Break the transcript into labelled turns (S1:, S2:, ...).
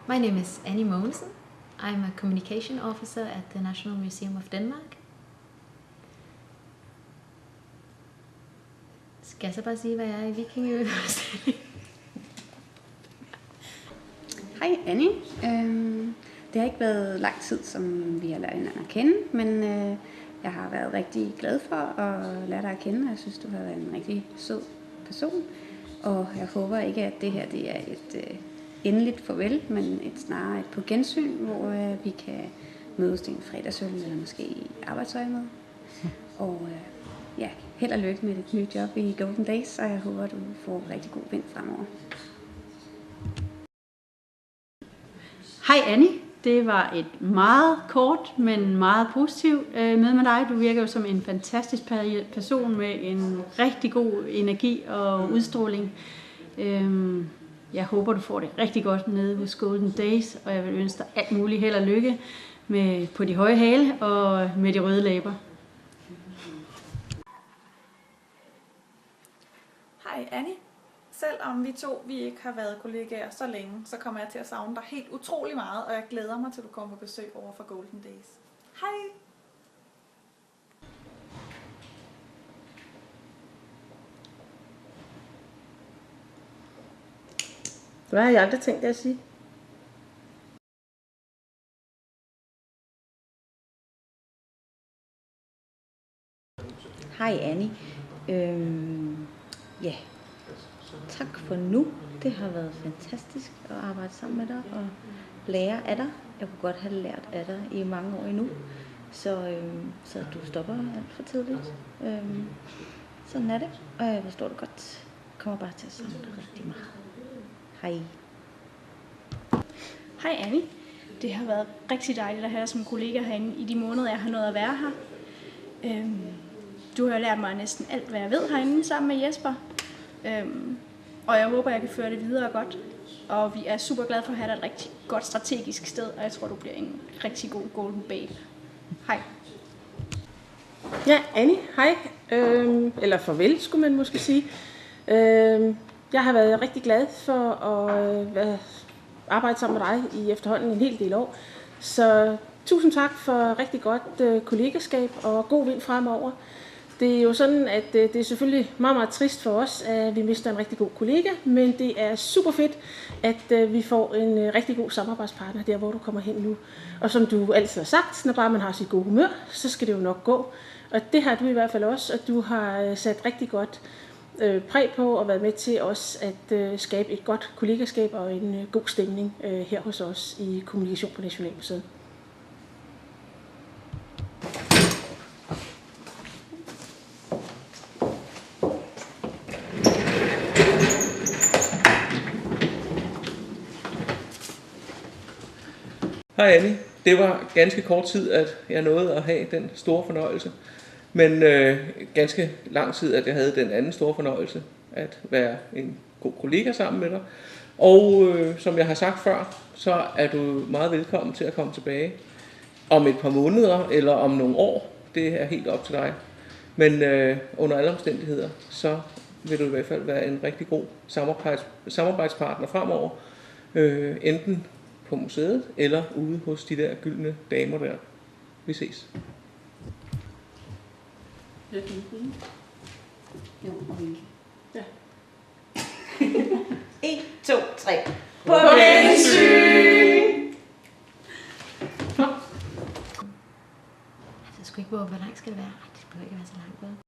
S1: My name is Annie Mogensen. I'm a communication officer at the National Museum of Denmark. Skal jeg så bare sige, hvad jeg er i vikingeudstillingen?
S2: Hej Annie. Det har ikke været lang tid, som vi har lært hinanden at kende, men jeg har været rigtig glad for at lære dig at kende. Jeg synes, du har været en rigtig sød person, og jeg håber ikke, at det her det er et endeligt farvel, men snarere et på gensyn, hvor vi kan mødes til en fredagsøl eller måske i arbejdsøjemed. Og held og lykke med dit nye job i Golden Days, og jeg håber, du får rigtig god vind fremover.
S3: Hej Annie, det var et meget kort, men meget positivt møde med dig. Du virker jo som en fantastisk person med en rigtig god energi og udstråling. Jeg håber, du får det rigtig godt nede hos Golden Days, og jeg vil ønske dig alt muligt held og lykke på de høje hale og med de røde læber.
S4: Hej Annie. Selvom vi ikke har været kollegaer så længe, så kommer jeg til at savne dig helt utrolig meget, og jeg glæder mig til, du kommer på besøg over for Golden Days. Hej!
S5: Hvad har I aldrig tænkt jer at sige?
S6: Hej Annie. Tak for nu. Det har været fantastisk at arbejde sammen med dig og lære af dig. Jeg kunne godt have lært af dig i mange år endnu. Så du stopper alt for tidligt. Sådan er det. Og jeg forstår det godt. Jeg kommer bare til at savne dig rigtig meget. Hej.
S7: Hej Annie. Det har været rigtig dejligt at have dig som kollega herinde i de måneder, jeg har nået at være her. Du har lært mig næsten alt, hvad jeg ved herinde sammen med Jesper. Og jeg håber, jeg kan føre det videre godt. Og vi er super glade for at have dig et rigtig godt strategisk sted, og jeg tror, du bliver en rigtig god Golden Babe. Hej.
S5: Ja, Annie, hej. Eller farvel, skulle man måske sige. Jeg har været rigtig glad for at arbejde sammen med dig i efterhånden en hel del år. Så tusind tak for rigtig godt kollegaskab og god vind fremover. Det er jo sådan, at det er selvfølgelig meget, meget trist for os, at vi mister en rigtig god kollega, men det er super fedt, at vi får en rigtig god samarbejdspartner der, hvor du kommer hen nu. Og som du altid har sagt, når bare man har sit gode humør, så skal det jo nok gå. Og det har du i hvert fald også, og du har sat rigtig godt præg på og været med til også at skabe et godt kollegaskab og en god stemning her hos os i Kommunikation på Nationalmuseet.
S8: Hej Annie. Det var ganske kort tid, at jeg nåede at have den store fornøjelse. Men ganske lang tid, at jeg havde den anden store fornøjelse, at være en god kollega sammen med dig. Og som jeg har sagt før, så er du meget velkommen til at komme tilbage om et par måneder eller om nogle år. Det er helt op til dig. Men under alle omstændigheder, så vil du i hvert fald være en rigtig god samarbejdspartner fremover. Enten på museet eller ude hos de der gyldne damer der. Vi ses.
S2: Ja. 1, 2, 3. På gensyn!
S1: Jeg ved sgu ikke, hvor lang skal det være. Det behøver ikke være så langt.